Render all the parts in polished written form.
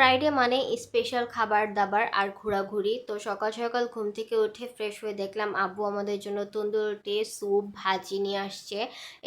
Friday মানে special খাবার দাবার আর ঘোরাঘুরি। তো সকাল সকাল ঘুম থেকে উঠে ফ্রেশ হয়ে দেখলাম আব্বু আমাদের জন্য তন্দুর রুটি, স্যুপ, ভাজি নিয়ে আসছে।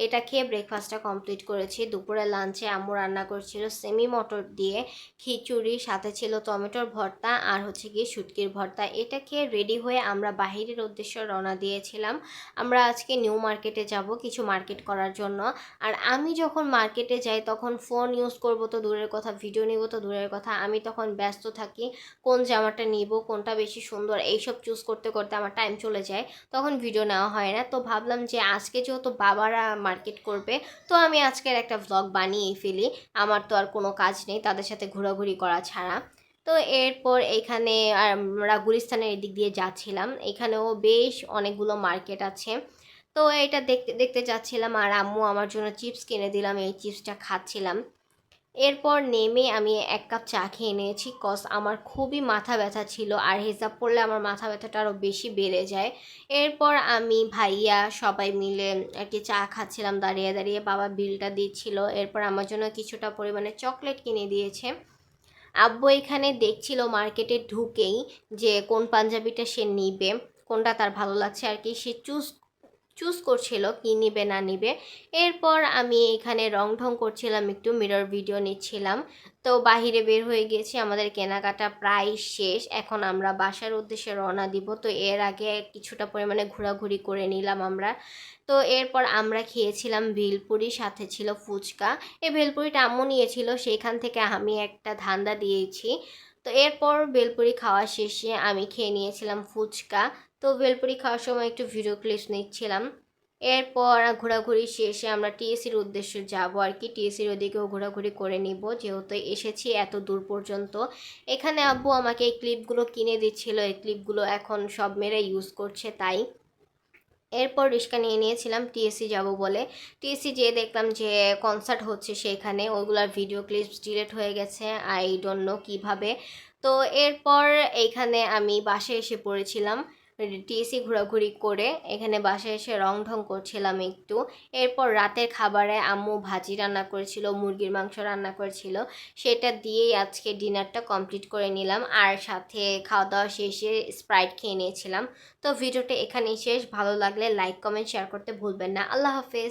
এটা খেয়ে ব্রেকফাস্টটা কমপ্লিট করেছি। দুপুরে লাঞ্চে আম্মু রান্না করছিল সেমি মটর দিয়ে খিচুড়ি, সাথে ছিল টমেটোর ভর্তা আর হচ্ছে গিয়ে শুটকির ভর্তা। এটা খেয়ে রেডি হয়ে আমরা বাহিরের উদ্দেশ্যে রওনা দিয়েছিলাম। আমরা আজকে নিউ মার্কেটে যাব কিছু মার্কেট করার জন্য। আর আমি যখন মার্কেটে যাই তখন ফোন ইউজ করব তো দূরের কথা, ভিডিও নিব তো দূরের কথা, আমি তখন ব্যস্ত থাকি কোন জামাটা নিব, কোনটা বেশি সুন্দর, এইসব চুজ করতে করতে আমার টাইম চলে যায়, তখন ভিডিও নেওয়া হয় না। তো ভাবলাম যে আজকে যেহেতু বাবারা মার্কেট করবে, তো আমি আজকের একটা ভ্লগ বানিয়েই ফেলি। আমার তো আর কোনো কাজ নেই তাদের সাথে ঘোরাঘুরি করা ছাড়া। তো এরপর এখানে আমরা গুলিস্তানের এদিক দিয়ে যাচ্ছিলাম। এখানেও বেশ অনেকগুলো মার্কেট আছে। তো এটা দেখতে দেখতে যাচ্ছিলাম আর আম্মু আমার জন্য চিপস কিনে দিলাম, এই চিপসটা খাচ্ছিলাম। এরপর নেমে আমি এক কাপ চা খেয়ে নিয়েছি, কজ আমার খুবই মাথা ব্যথা ছিল আর হিসাব করলে আমার মাথা ব্যথাটা আরও বেশি বেড়ে যায়। এরপর আমি ভাইয়া সবাই মিলে আর কি চা খাচ্ছিলাম দাঁড়িয়ে দাঁড়িয়ে, বাবা বিলটা দিচ্ছিল। এরপর আমার জন্য কিছুটা পরিমাণে চকলেট কিনে দিয়েছে। আব্বু এখানে দেখছিল মার্কেটে ঢুকেই যে কোন পাঞ্জাবিটা সে নিবে, কোনটা তার ভালো লাগছে আর কি, সে চুজ চুজ করছিল কি নিবে না নিবে। এরপর আমি এখানে রং ঢং করছিলাম, একটু মিরর ভিডিও নিচ্ছিলাম। তো বাহিরে বের হয়ে গেছি, আমাদের কেনাকাটা প্রায় শেষ, এখন আমরা বাসার উদ্দেশ্যে রওনা দিব। তো এর আগে কিছুটা পরিমাণে ঘোরাঘুরি করে নিলাম আমরা। তো এরপর আমরা খেয়েছিলাম ভেলপুরি, সাথে ছিল ফুচকা। এই ভেলপুরিটা আম্মু নিয়েছিল, সেইখান থেকে আমি একটা ধান্দা দিয়েছি। তো এরপর ভেলপুরি খাওয়া শেষে আমি খেয়ে নিয়েছিলাম ফুচকা। তো ভেলপুরি খাওয়ার সময় একটু ভিডিও ক্লিপস নিচ্ছিলাম। এরপর ঘোরাঘুরি শেষে আমরা টিএসির উদ্দেশ্যে যাব আর কি, টিএসির ওদিকেও ঘোরাঘুরি করে নিব যেহেতু এসেছি এত দূর পর্যন্ত। এখানে আব্বু আমাকে এই ক্লিপগুলো কিনে দিচ্ছিল, এই ক্লিপগুলো এখন সব মেয়েরা ইউজ করছে তাই। এরপর রিক্সা নিয়ে নিয়েছিলাম টিএসসি যাব বলে। টিএসসি যেয়ে দেখলাম যে কনসার্ট হচ্ছে সেখানে, ওইগুলার ভিডিও ক্লিপস ডিলিট হয়ে গেছে, আই ডোন্ট নো কীভাবে। তো এরপর এইখানে আমি বাসায় এসে পড়েছিলাম টিএসসি ঘোরাঘুরি করে, এখানে বাসায় এসে রং ঢং করছিলাম একটু। এরপর রাতের খাবারে আম্মু ভাজি রান্না করেছিল, মুরগির মাংস রান্না করেছিল, সেটা দিয়েই আজকে ডিনারটা কমপ্লিট করে নিলাম। আর সাথে খাওয়া দাওয়া শেষে স্প্রাইট খেয়ে নিয়েছিলাম। তো ভিডিওটা এখানেই শেষ, ভালো লাগলে লাইক কমেন্ট শেয়ার করতে ভুলবেন না। আল্লাহ হাফেজ।